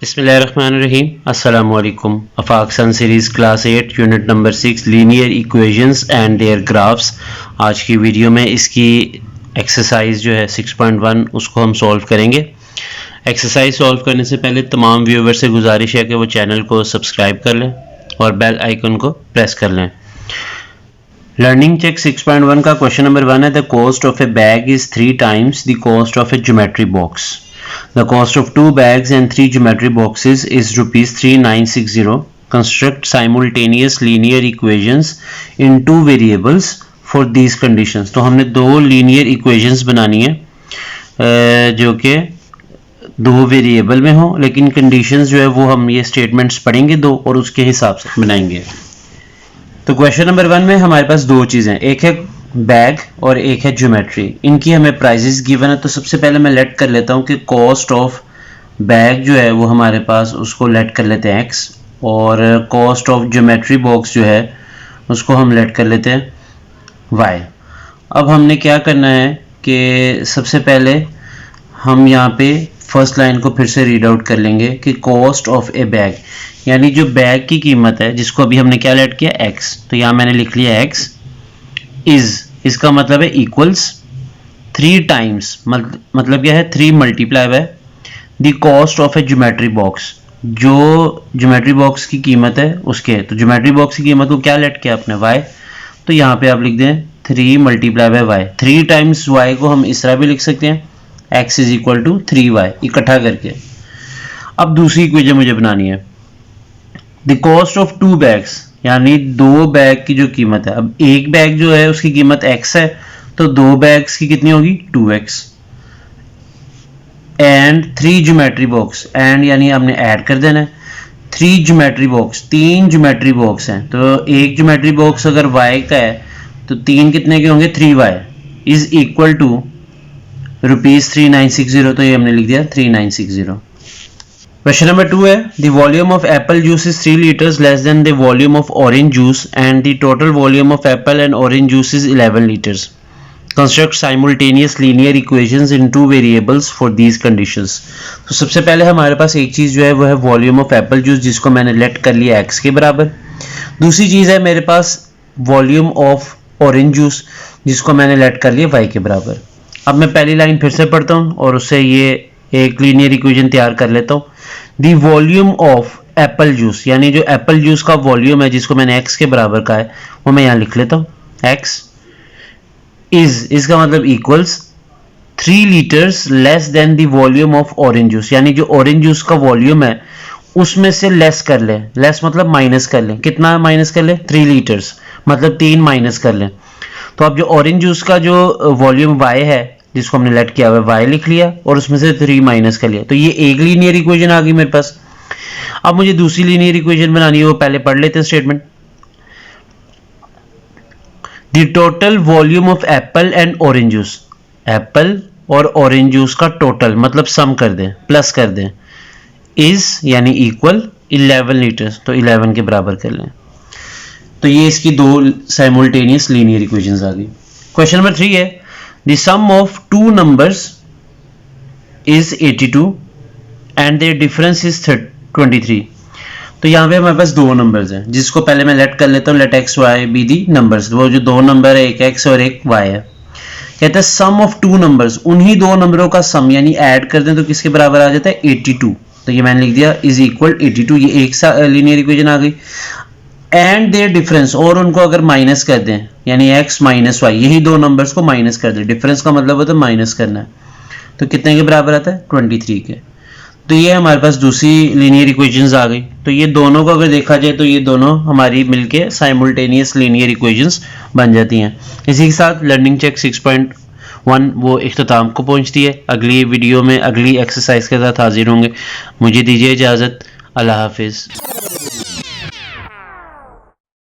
बिस्मिल्लाहिर्रहमानिर्रहीम अस्सलामुअलैकुम। Aafaq sun series class 8 unit number 6 linear equations and their graphs. आज की वीडियो में इसकी एक्सरसाइज जो है 6.1 उसको हम सॉल्व करेंगे। एक्सरसाइज सॉल्व करने से पहले तमाम व्यूअर से गुजारिश है कि वो चैनल को सब्सक्राइब कर लें और बेल आइकन को प्रेस कर लें। लर्निंग चेक 6.1 का क्वेश्चन नंबर 1 है, the cost of A bag is 3 times the cost of A geometry box. The cost of 2 bags and 3 geometry boxes is rupees 3960. Construct simultaneous linear equations in 2 variables for these conditions. तो हमने 2 linear equations बनानी है जो कि 2 variable में हो, लेकिन conditions जो है वो हम ये स्टेटमेंट्स पढ़ेंगे 2 और उसके हिसाब से बनाएंगे। तो क्वेश्चन नंबर 1 में हमारे पास 2 चीज़ें, एक है बैग और एक है ज्योमेट्री। इनकी हमें प्राइजेस गिवन है, तो सबसे पहले मैं लेट कर लेता हूँ कि कॉस्ट ऑफ बैग जो है वो हमारे पास उसको लेट कर लेते हैं x, और कॉस्ट ऑफ ज्योमेट्री बॉक्स जो है उसको हम लेट कर लेते हैं y। अब हमने क्या करना है कि सबसे पहले हम यहाँ पे फर्स्ट लाइन को फिर से रीड आउट कर लेंगे कि कॉस्ट ऑफ ए बैग, यानी जो बैग की कीमत है जिसको अभी हमने क्या लेट किया x, तो यहाँ मैंने लिख लिया x इज, इसका मतलब है इक्वल्स 3 टाइम्स, मतलब क्या है 3 multiply by the cost of A geometry box, जो ज्योमेट्री बॉक्स की कीमत है उसके। तो ज्योमेट्री बॉक्स की कीमत को क्या लेट किया आपने y, तो यहाँ पे आप लिख दें 3 multiply by y। 3 times y को हम इस तरह भी लिख सकते हैं, x is equal to 3y इकट्ठा करके। अब दूसरी इक्वेशन मुझे बनानी है, द कॉस्ट ऑफ 2 बैग्स, यानी 2 बैग की जो कीमत है। अब एक बैग जो है उसकी कीमत x है, तो 2 बैग्स की कितनी होगी 2x। And 3 geometry box, and यानी हमने ऐड कर देना है 3 ज्योमेट्री बॉक्स, 3 ज्योमेट्री बॉक्स हैं, तो एक ज्योमेट्री बॉक्स अगर y का है तो 3 कितने के होंगे 3y is equal to rupees 3960, तो ये हमने लिख दिया 3960। क्वेश्चन नंबर 2 है, the volume of Apple juice is 3 litres less than the volume of orange juice and the total volume of Apple and orange juice is 11 litres. Construct simultaneous linear equations in 2 variables for these conditions. तो सबसे पहले हमारे पास एक चीज़ जो है वो है volume of Apple juice, जिसको मैंने लेट कर लिया x के बराबर। दूसरी चीज़ है मेरे पास वॉल्यूम ऑफ ऑरेंज जूस, जिसको मैंने लेट कर लिया y के बराबर। अब मैं पहली लाइन फिर से पढ़ता हूँ और उससे ये एक लीनियर इक्वेशन तैयार कर लेता हूँ। The volume of Apple juice, यानी जो एप्पल जूस का वॉल्यूम है जिसको मैंने x के बराबर का है वो मैं यहाँ लिख लेता हूँ, x इज, इसका मतलब equals 3 litres less than the volume of orange juice, यानी जो ऑरेंज जूस का वॉल्यूम है उसमें से लेस कर लें, लेस मतलब माइनस कर लें, कितना माइनस कर लें 3 लीटर्स, मतलब 3 माइनस कर लें। तो अब जो ऑरेंज जूस का जो वॉल्यूम y है जिसको हमने लेट किया हुआ है y लिख लिया और उसमें से 3 माइनस कर लिया, तो ये एक लीनियर इक्वेशन आ गई मेरे पास। अब मुझे दूसरी लीनियर इक्वेशन बनानी है, वो पहले पढ़ लेते हैं statement. The total volume of Apple and orange juice, Apple और ऑरेंज जूस का टोटल मतलब सम कर दें, प्लस कर दें, इज यानी इक्वल 11 लीटर्स, तो 11 के बराबर कर लें। तो ये इसकी 2 साइमल्टेनियस लीनियर इक्वेशंस आ गई। क्वेश्चन नंबर 3 है, the sum of 2 numbers is 82 and their difference is 23। तो यहाँ पे हमारे पास 2 नंबर्स हैं, जिसको पहले मैं लेट कर लेता हूँ, let x y be the numbers. वो जो 2 नंबर है, एक x और एक y है, कहते हैं सम ऑफ 2 नंबर्स, उन्हीं 2 नंबरों का सम यानी ऐड कर दें तो किसके बराबर आ जाता है 82। तो ये मैंने लिख दिया इज इक्वल 82, ये एक सा लीनियर इक्वेशन आ गई। एंड देयर डिफरेंस, और उनको अगर माइनस कर दें यानी x माइनस वाई, यही 2 नंबर्स को माइनस कर दें, डिफरेंस का मतलब होता है माइनस करना है, तो कितने के बराबर आता है 23 के। तो ये हमारे पास दूसरी लीनियर इक्वेशंस आ गई। तो ये दोनों को अगर देखा जाए तो ये दोनों हमारी मिलके साइमल्टेनियस लीनियर इक्वेशंस बन जाती हैं। इसी के साथ लर्निंग चेक 6.1 वो इख्तिताम को पहुंचती है। अगली वीडियो में अगली एक्सरसाइज के साथ हाजिर होंगे। मुझे दीजिए इजाज़त, अल्लाह हाफिज़।